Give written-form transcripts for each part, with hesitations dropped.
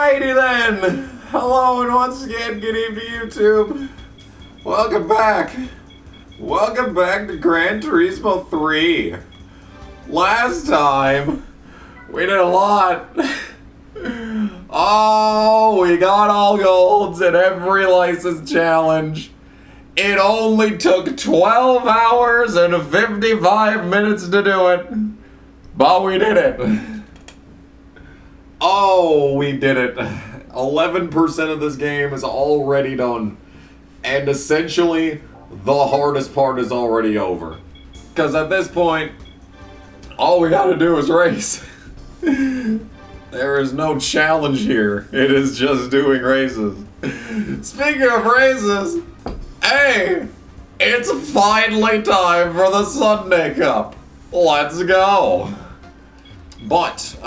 Alrighty then! Hello and once again, good evening YouTube. Welcome back. Welcome back to Gran Turismo 3. Last time, we did a lot. Oh, we got all golds in every license challenge. It only took 12 hours and 55 minutes to do it. But we did it. Oh, we did it. 11% of this game is already done. And essentially, the hardest part is already over. Because at this point, all we gotta do is race. There is no challenge here. It is just doing races. Speaking of races, hey, it's finally time for the Sunday Cup. Let's go. But,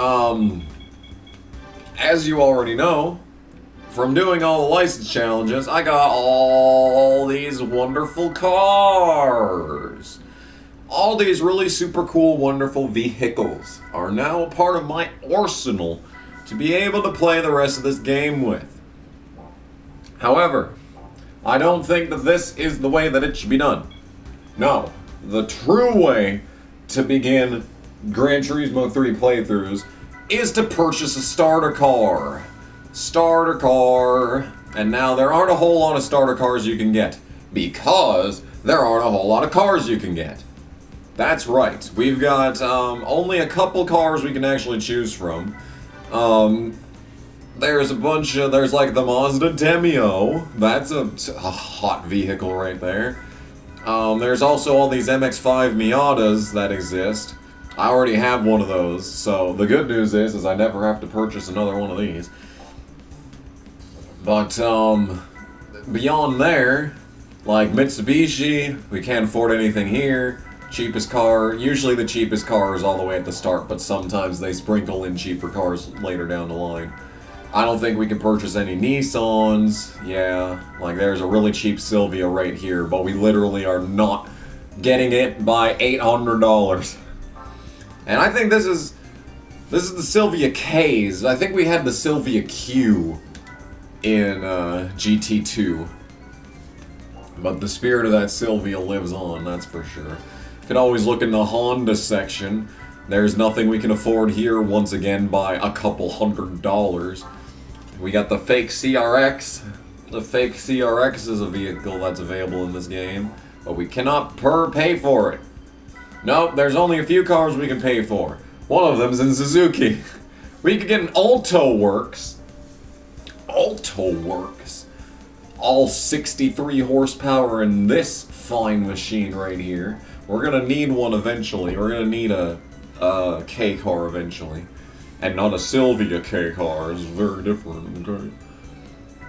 as you already know, from doing all the license challenges, I got all these wonderful cars. All these really super cool, wonderful vehicles are now a part of my arsenal to be able to play the rest of this game with. However, I don't think that this is the way that it should be done. No, the true way to begin Gran Turismo 3 playthroughs is to purchase a starter car. Starter car. And now there aren't a whole lot of starter cars you can get, because there aren't a whole lot of cars you can get. That's right. We've got only a couple cars we can actually choose from. There's a bunch of, there's like the Mazda Demio. That's a hot vehicle right there. There's also all these MX-5 Miatas that exist. I already have one of those, so the good news is I never have to purchase another one of these. But, beyond there, like Mitsubishi, we can't afford anything here. Cheapest car, usually the cheapest car is all the way at the start, but sometimes they sprinkle in cheaper cars later down the line. I don't think we can purchase any Nissans. Yeah, like there's a really cheap Sylvia right here, but we literally are not getting it by $800. And I think this is the Sylvia K's. I think we had the Sylvia Q in GT2. But the spirit of that Sylvia lives on, that's for sure. Could always look in the Honda section. There's nothing we can afford here, once again, by a couple $100. We got the fake CRX. The fake CRX is a vehicle that's available in this game, but we cannot pay for it. Nope, there's only a few cars we can pay for. One of them's in Suzuki. We could get an Alto Works. Alto Works. All 63 horsepower in this fine machine right here. We're gonna need one eventually. We're gonna need a K car eventually. And not a Sylvia K car. It's very different, okay?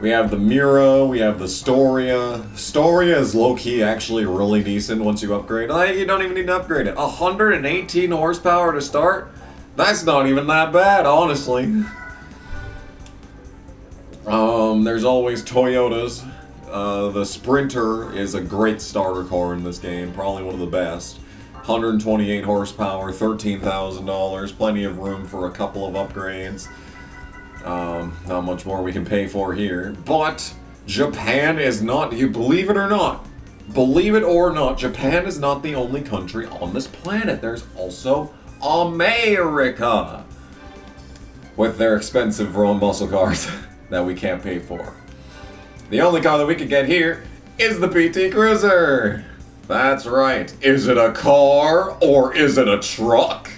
We have the Mira, we have the Storia. Storia is low-key actually really decent once you upgrade. Like, you don't even need to upgrade it. 118 horsepower to start? That's not even that bad, honestly. There's always Toyotas. The Sprinter is a great starter car in this game, probably one of the best. 128 horsepower, $13,000, plenty of room for a couple of upgrades. Not much more we can pay for here, but Japan is not, you believe it or not, Japan is not the only country on this planet. There's also America with their expensive muscle cars that we can't pay for. The only car that we could get here is the PT Cruiser. That's right. Is it a car or is it a truck?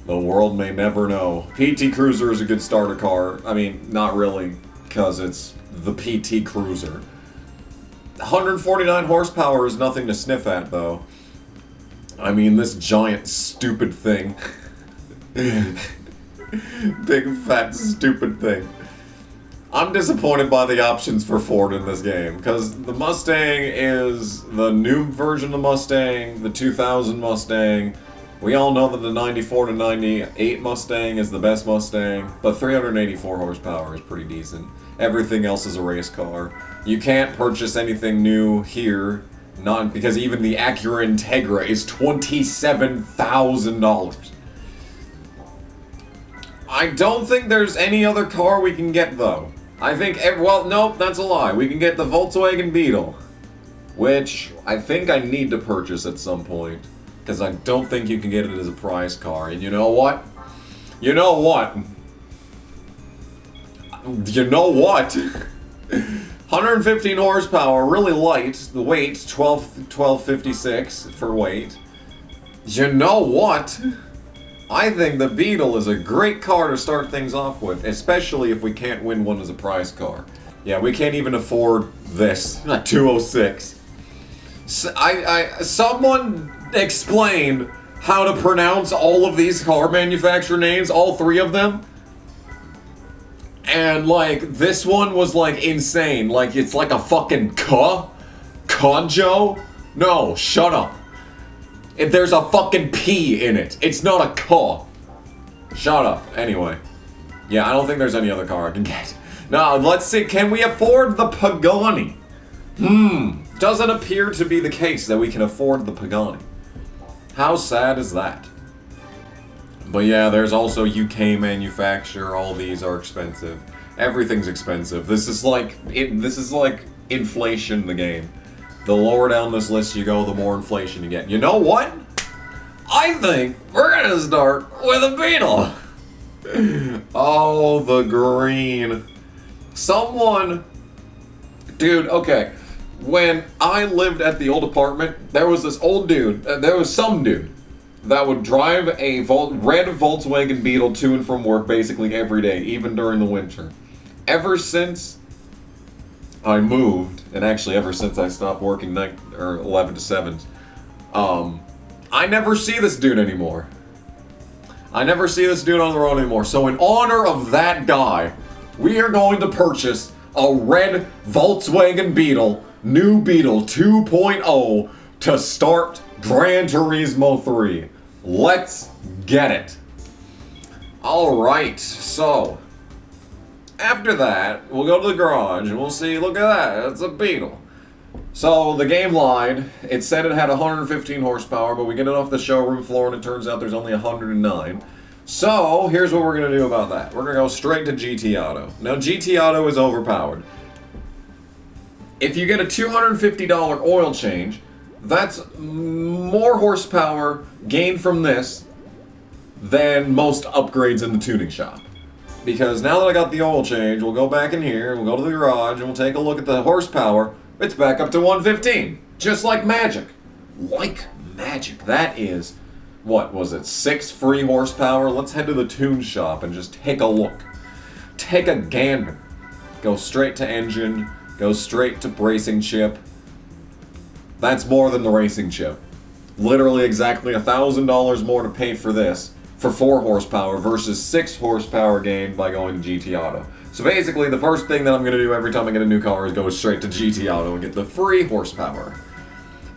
The world may never know. PT Cruiser is a good starter car. I mean, not really, because it's the PT Cruiser. 149 horsepower is nothing to sniff at, though. I mean, this giant, stupid thing. Big, fat, stupid thing. I'm disappointed by the options for Ford in this game, because the Mustang is the new version of the Mustang, the 2000 Mustang. We all know that the 94 to 98 Mustang is the best Mustang, but 384 horsepower is pretty decent. Everything else is a race car. You can't purchase anything new here, not because even the Acura Integra is $27,000. I don't think there's any other car we can get, though. I think, well, nope, that's a lie. We can get the Volkswagen Beetle, which I think I need to purchase at some point, because I don't think you can get it as a prize car. And you know what? You know what? You know what? 115 horsepower, really light. The weight, 1256 for weight. You know what? I think the Beetle is a great car to start things off with, especially if we can't win one as a prize car. Yeah, we can't even afford this. Not 206. Someone explained how to pronounce all of these car manufacturer names, all three of them. And, like, this one was, like, insane. Like, it's like a fucking Conjo? No, shut up. There's a fucking P in it. It's not a K. Shut up. Anyway. Yeah, I don't think there's any other car I can get. Now, let's see. Can we afford the Pagani? Doesn't appear to be the case that we can afford the Pagani. How sad is that? But yeah, there's also UK manufacturer. All these are expensive. Everything's expensive. This is like inflation in the game. The lower down this list you go, the more inflation you get. You know what? I think we're gonna start with a Beetle. Oh, the green. Someone... Dude, okay. When I lived at the old apartment, there was this old dude, there was some dude, that would drive a red Volkswagen Beetle to and from work basically every day, even during the winter. Ever since I moved, and actually ever since I stopped working 11 to 7s, I never see this dude anymore. I never see this dude on the road anymore. So in honor of that guy, we are going to purchase a red Volkswagen Beetle, new Beetle 2.0, to start Gran Turismo 3. Let's get it. Alright, so after that, we'll go to the garage and we'll see, look at that, it's a Beetle. So the game lied. It said it had 115 horsepower, but we get it off the showroom floor and it turns out there's only 109. So here's what we're going to do about that. We're going to go straight to GT Auto. Now GT Auto is overpowered. If you get a $250 oil change, that's more horsepower gained from this than most upgrades in the tuning shop. Because now that I got the oil change, we'll go back in here, we'll go to the garage, and we'll take a look at the horsepower. It's back up to 115. Just like magic. Like magic. That is, what was it, 6 free horsepower? Let's head to the tune shop and just take a look. Take a gander. Go straight to engine, go straight to bracing chip. That's more than the racing chip. Literally exactly $1,000 more to pay for this, for 4 horsepower versus 6 horsepower gained by going to GT Auto. So basically, the first thing that I'm going to do every time I get a new car is go straight to GT Auto and get the free horsepower.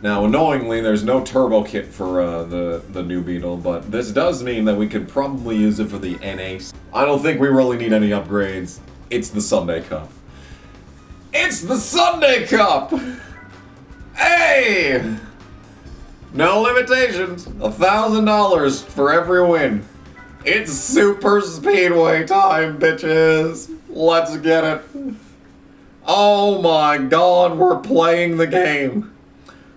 Now, annoyingly, there's no turbo kit for the new Beetle, but this does mean that we could probably use it for the NA. I don't think we really need any upgrades. It's the Sunday Cup. It's the Sunday Cup! Hey! No limitations. $1,000 for every win. It's super speedway time, bitches. Let's get it. Oh my god, we're playing the game.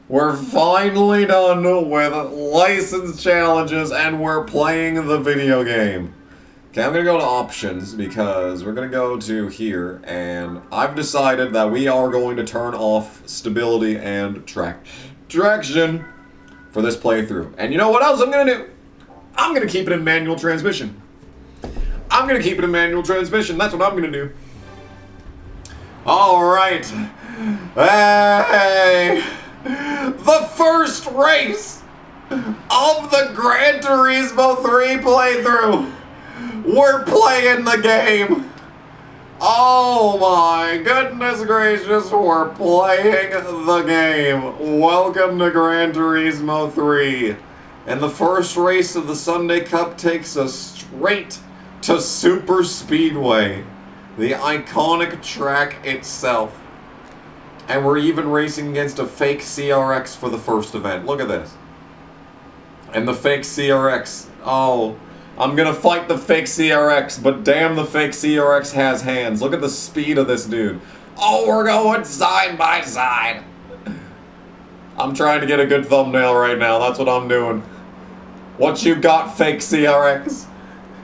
We're finally done with license challenges and we're playing the video game. Okay, I'm gonna go to options because we're gonna go to here and I've decided that we are going to turn off stability and traction for this playthrough. And you know what else I'm gonna do? I'm gonna keep it in manual transmission. I'm gonna keep it in manual transmission. That's what I'm gonna do. Alright. Hey! The first race of the Gran Turismo 3 playthrough. We're playing the game. Oh my goodness gracious, we're playing the game. Welcome to Gran Turismo 3. And the first race of the Sunday Cup takes us straight to Super Speedway, the iconic track itself. And we're even racing against a fake CRX for the first event. Look at this. And the fake CRX, oh, I'm gonna fight the fake CRX, but damn, the fake CRX has hands. Look at the speed of this dude. Oh, we're going side by side. I'm trying to get a good thumbnail right now. That's what I'm doing. What you got, fake CRX?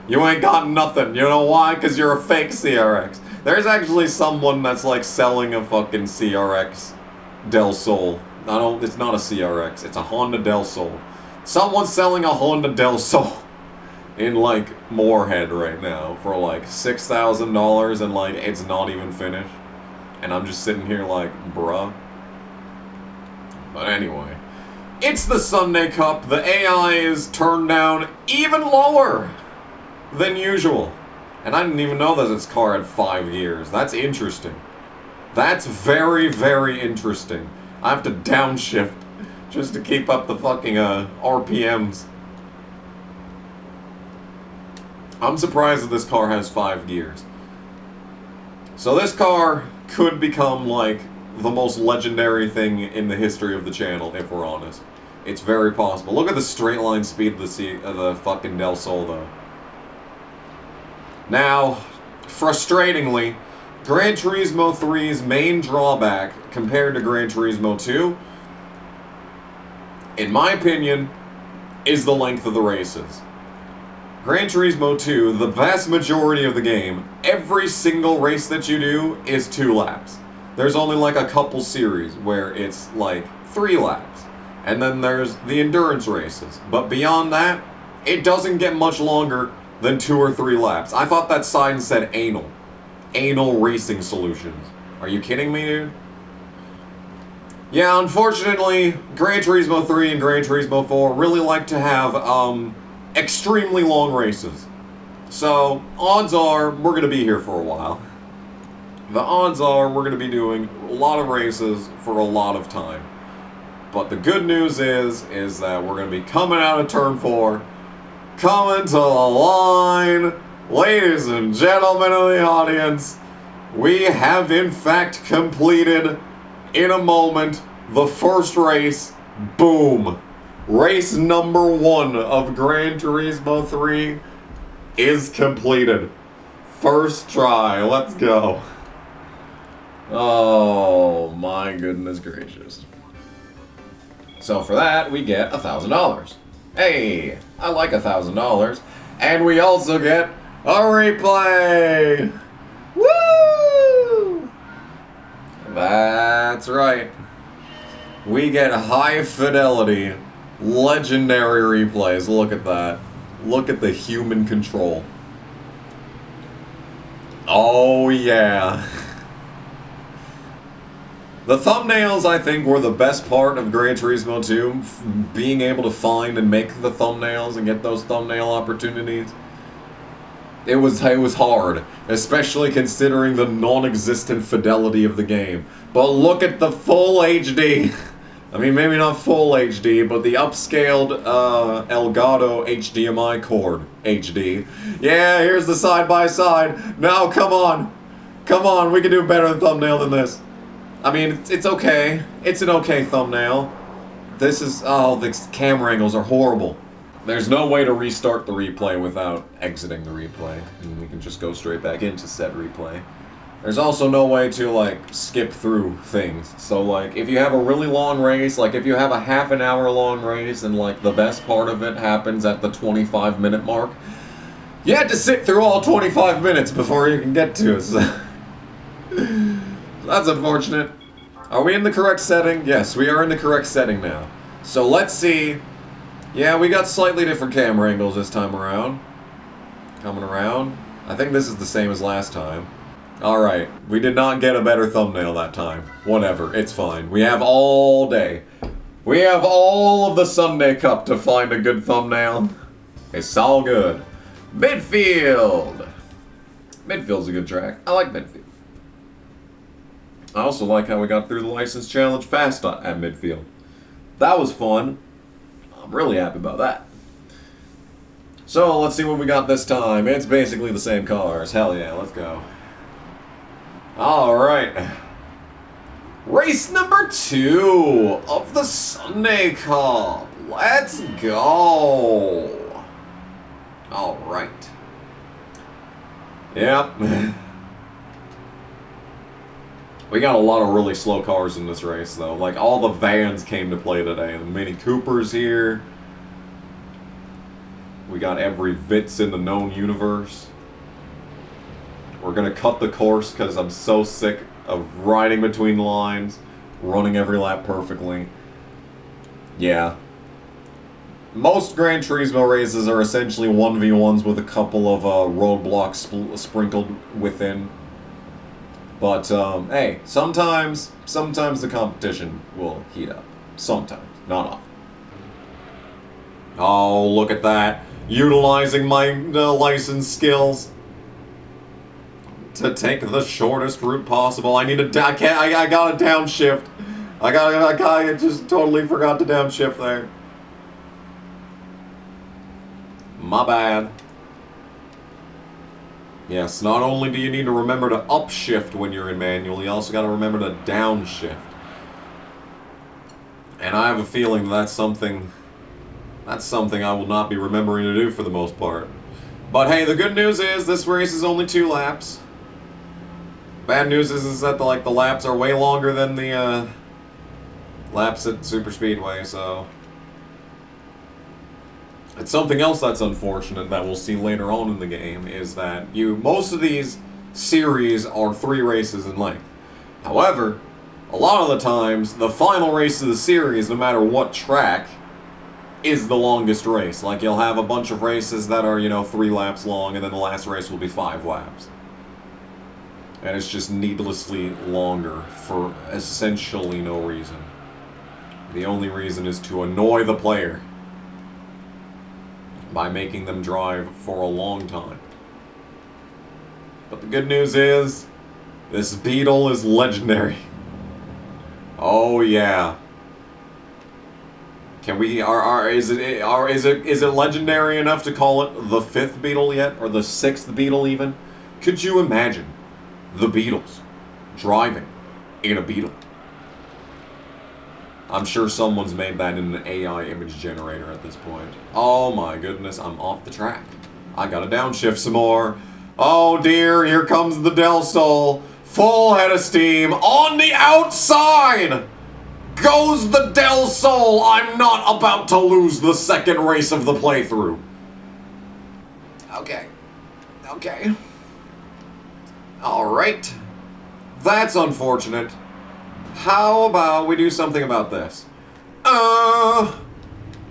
You ain't got nothing. You know why? Because you're a fake CRX. There's actually someone that's like selling a fucking CRX Del Sol. It's not a CRX. It's a Honda Del Sol. Someone's selling a Honda Del Sol in like Moorhead right now for like $6,000 and like it's not even finished. And I'm just sitting here like, bruh. But anyway, it's the Sunday Cup. The AI is turned down even lower than usual. And I didn't even know that this car had 5 gears. That's interesting. That's very, very interesting. I have to downshift just to keep up the fucking RPMs. I'm surprised that this car has 5 gears. So this car could become like the most legendary thing in the history of the channel, if we're honest. It's very possible. Look at the straight line speed of the fucking Del Sol, though. Now, frustratingly, Gran Turismo 3's main drawback compared to Gran Turismo 2, in my opinion, is the length of the races. Gran Turismo 2, the vast majority of the game, every single race that you do is 2 laps. There's only like a couple series where it's like 3 laps. And then there's the endurance races. But beyond that, it doesn't get much longer than 2 or 3 laps. I thought that sign said anal. Anal Racing Solutions. Are you kidding me, dude? Yeah, unfortunately, Gran Turismo 3 and Gran Turismo 4 really like to have, extremely long races. So, odds are, we're going to be here for a while. The odds are, we're going to be doing a lot of races for a lot of time. But the good news is that we're going to be coming out of Turn 4, coming to the line. Ladies and gentlemen of the audience, we have in fact completed, in a moment, the first race. Boom. Race number 1 of Gran Turismo 3 is completed. First try. Let's go. Oh, my goodness gracious. So for that, we get $1,000. Hey, I like $1,000. And we also get a replay! Woo! That's right. We get high fidelity, legendary replays. Look at that. Look at the human control. Oh yeah. The thumbnails, I think, were the best part of Gran Turismo 2. Being able to find and make the thumbnails and get those thumbnail opportunities. It was hard, especially considering the non-existent fidelity of the game. But look at the full HD. I mean, maybe not full HD, but the upscaled Elgato HDMI cord HD. Yeah, here's the side-by-side. Now, come on. Come on, we can do better thumbnail than this. I mean, it's okay. It's an okay thumbnail. This is... oh, the camera angles are horrible. There's no way to restart the replay without exiting the replay. And we can just go straight back into said replay. There's also no way to, like, skip through things. So, like, if you have a really long race, like, if you have a half an hour long race and, like, the best part of it happens at the 25-minute mark, you had to sit through all 25 minutes before you can get to it. So that's unfortunate. Are we in the correct setting? Yes, we are in the correct setting now. So let's see. Yeah, we got slightly different camera angles this time around. Coming around. I think this is the same as last time. Alright, we did not get a better thumbnail that time. Whatever, it's fine. We have all day. We have all of the Sunday Cup to find a good thumbnail. It's all good. Midfield! Midfield's a good track. I like Midfield. I also like how we got through the license challenge fast at Midfield. That was fun. I'm really happy about that. So, let's see what we got this time. It's basically the same cars. Hell yeah, let's go. Alright. Race number 2 of the Sunday Cup. Let's go. Alright. Yep. We got a lot of really slow cars in this race, though. Like, all the vans came to play today. The Mini Coopers here. We got every Vitz in the known universe. We're gonna cut the course because I'm so sick of riding between lines, running every lap perfectly. Yeah. Most Gran Turismo races are essentially 1v1s with a couple of roadblocks sprinkled within. But, hey, sometimes the competition will heat up. Sometimes, not often. Oh, look at that. Utilizing my license skills to take the shortest route possible. I need a, I got a downshift. I just totally forgot to downshift there. My bad. Yes, not only do you need to remember to upshift when you're in manual, you also got to remember to downshift. And I have a feeling that's something I will not be remembering to do for the most part. But hey, the good news is this race is only 2 laps. Bad news is that the laps are way longer than the laps at Super Speedway, so it's something else that's unfortunate that we'll see later on in the game is that most of these series are 3 races in length. However, a lot of the times the final race of the series, no matter what track, is the longest race. Like, you'll have a bunch of races that are, 3 laps long, and then the last race will be 5 laps. And it's just needlessly longer for essentially no reason. The only reason is to annoy the player by making them drive for a long time. But the good news is, this Beetle is legendary. Oh yeah. Can we? Is it legendary enough to call it the 5th Beetle yet, or the 6th Beetle even? Could you imagine the Beetles driving in a Beetle? I'm sure someone's made that in an AI image generator at this point. Oh my goodness, I'm off the track. I gotta downshift some more. Oh dear, here comes the Del Sol. Full head of steam. On the outside goes the Del Sol. I'm not about to lose the 2nd race of the playthrough. Okay. Okay. Alright. That's unfortunate. How about we do something about this?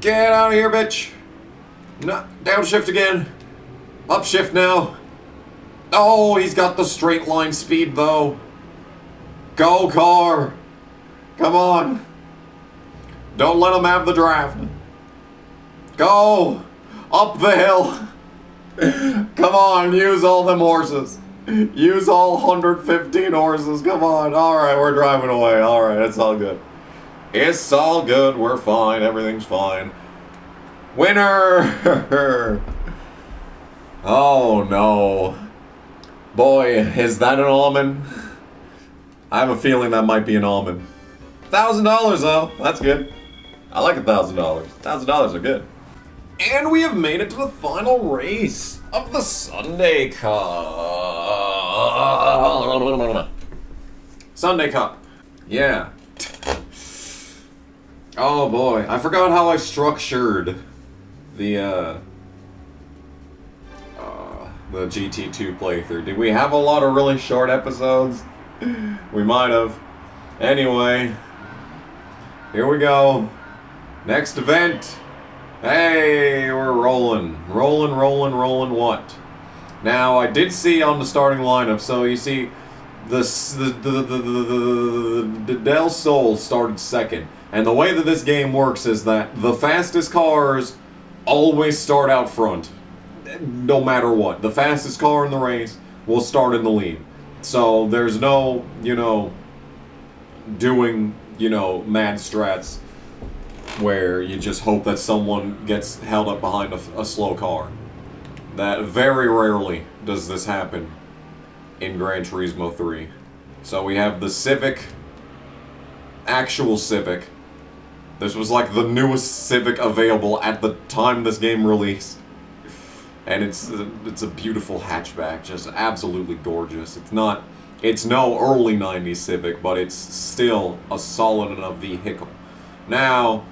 Get out of here, bitch. No, downshift again. Upshift now. Oh, he's got the straight line speed, though. Go, car. Come on. Don't let him have the draft. Go. Up the hill. Come on, use all them horses. Use all 115 horses, come on. Alright, we're driving away. Alright, it's all good. It's all good, we're fine, everything's fine. Winner! Oh no. Boy, is that an almond? I have a feeling that might be an almond. $1,000 though, that's good. I like $1,000. $1,000 are good. And we have made it to the final race of the Sunday Cup. Sunday Cup. Yeah. Oh boy, I forgot how I structured the GT2 playthrough. Did we have a lot of really short episodes? We might have. Anyway, here we go. Next event. Hey, we're rolling. Rolling what? Now, I did see on the starting lineup, so you see, the Del Sol started 2nd. And the way that this game works is that the fastest cars always start out front. No matter what. The fastest car in the race will start in the lead. So there's no, doing, mad strats where you just hope that someone gets held up behind a slow car. That very rarely does this happen in Gran Turismo 3. So we have the Civic, actual Civic. This was like the newest Civic available at the time this game released. And it's a beautiful hatchback, just absolutely gorgeous. It's no early 90s Civic, but it's still a solid enough vehicle. Now,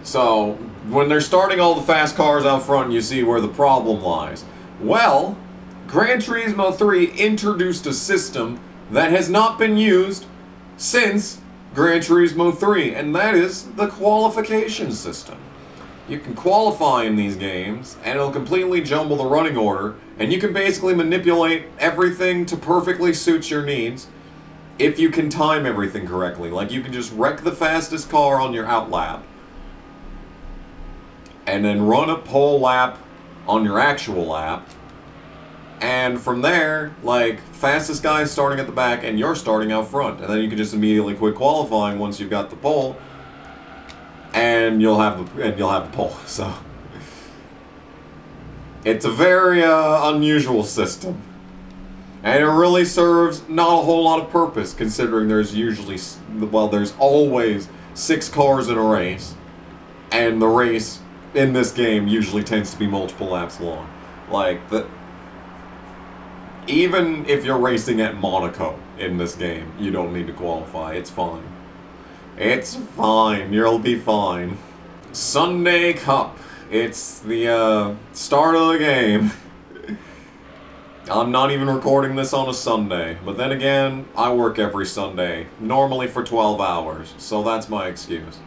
so when they're starting all the fast cars out front, you see where the problem lies. Well, Gran Turismo 3 introduced a system that has not been used since Gran Turismo 3, and that is the qualification system. You can qualify in these games, and it'll completely jumble the running order, and you can basically manipulate everything to perfectly suit your needs if you can time everything correctly. Like, you can just wreck the fastest car on your out lap, and then run a pole lap on your actual lap, and from there, like, fastest guy starting at the back, and you're starting out front. And then you can just immediately quit qualifying once you've got the pole, and you'll have the pole. So it's a very unusual system, and it really serves not a whole lot of purpose, considering there's always 6 cars in a race, and the race in this game usually tends to be multiple laps long. Like, even if you're racing at Monaco in this game, you don't need to qualify. It's fine. It's fine. You'll be fine. Sunday Cup. It's the start of the game. I'm not even recording this on a Sunday. But then again, I work every Sunday. Normally for 12 hours. So that's my excuse.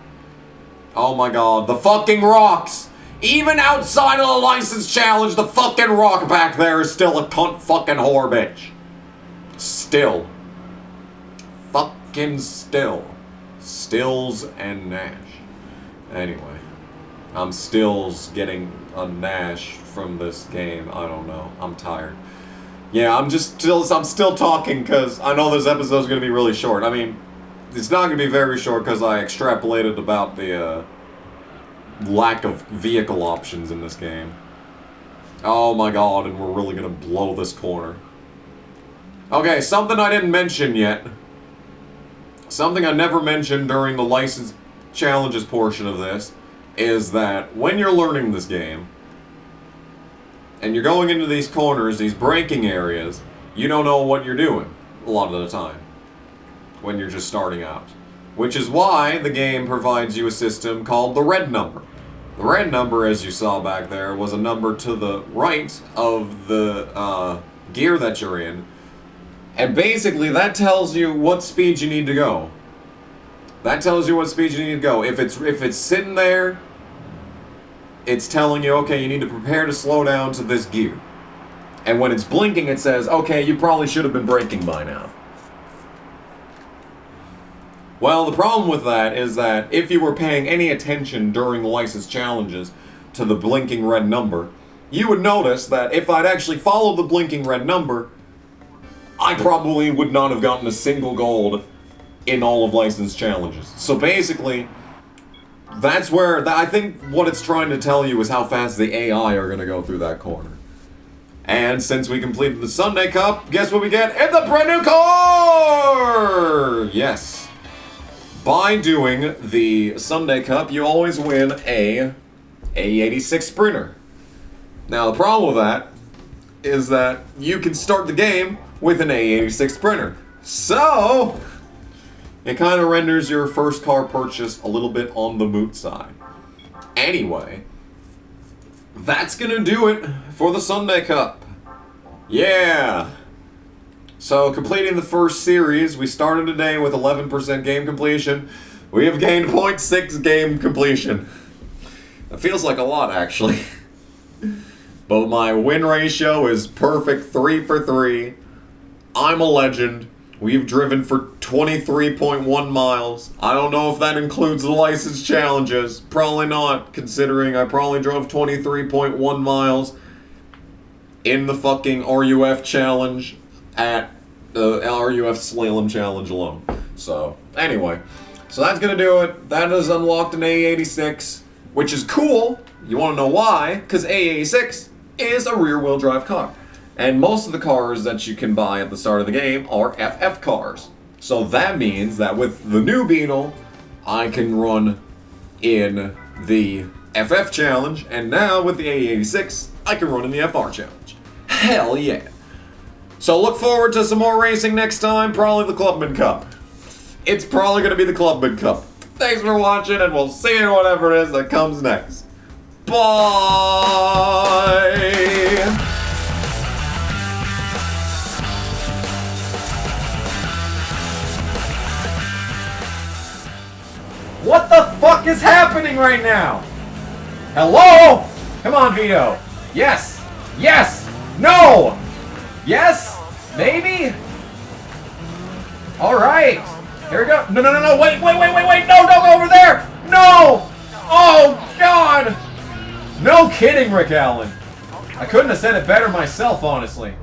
Oh my god. The fucking rocks! Even outside of the license challenge, the fucking rock back there is still a cunt fucking whore bitch. Still. Fucking still. Stills and Nash. Anyway. I'm stills getting a Nash from this game. I don't know. I'm tired. Yeah, I'm still talking because I know this episode's going to be really short. I mean, it's not going to be very short because I extrapolated about the, lack of vehicle options in this game. Oh my god, and we're really gonna blow this corner. Okay, something I didn't mention yet. Something I never mentioned during the license challenges portion of this is that when you're learning this game and you're going into these corners, these braking areas, you don't know what you're doing a lot of the time when you're just starting out. Which is why the game provides you a system called the red number. The red number, as you saw back there, was a number to the right of the gear that you're in. And basically, that tells you what speed you need to go. That tells you what speed you need to go. If it's sitting there, it's telling you, okay, you need to prepare to slow down to this gear. And when it's blinking, it says, okay, you probably should have been braking by now. Well, the problem with that is that if you were paying any attention during the license challenges to the blinking red number, you would notice that if I'd actually followed the blinking red number, I probably would not have gotten a single gold in all of license challenges. So basically, that's where, I think what it's trying to tell you is how fast the AI are going to go through that corner. And since we completed the Sunday Cup, guess what we get? It's a brand new car! Yes. By doing the Sunday Cup, you always win a A86 Sprinter. Now, the problem with that is that you can start the game with an A86 Sprinter. So, it kind of renders your first car purchase a little bit on the moot side. Anyway, that's gonna do it for the Sunday Cup. Yeah! So, completing the first series, we started today with 11% game completion. We have gained 0.6 game completion. It feels like a lot, actually. But my win ratio is perfect, 3 for 3. I'm a legend. We've driven for 23.1 miles. I don't know if that includes the license challenges. Probably not, considering I probably drove 23.1 miles in the fucking RUF challenge at the RUF Slalom Challenge alone. So, anyway. So that's gonna do it. That has unlocked an A86, which is cool. You wanna know why? Because A86 is a rear-wheel drive car. And most of the cars that you can buy at the start of the game are FF cars. So that means that with the new Beetle, I can run in the FF Challenge, and now with the A86, I can run in the FR Challenge. Hell yeah. So look forward to some more racing next time, probably the Clubman Cup. It's probably going to be the Clubman Cup. Thanks for watching, and we'll see you whatever it is that comes next. Bye! What the fuck is happening right now? Hello? Come on, Vito. Yes. Yes. No. Yes. Maybe. All right. Here we go. No, no, no, no. Wait, wait, wait, wait, wait. No, don't go over there. No. Oh, God. No kidding, Rick Allen. I couldn't have said it better myself, honestly.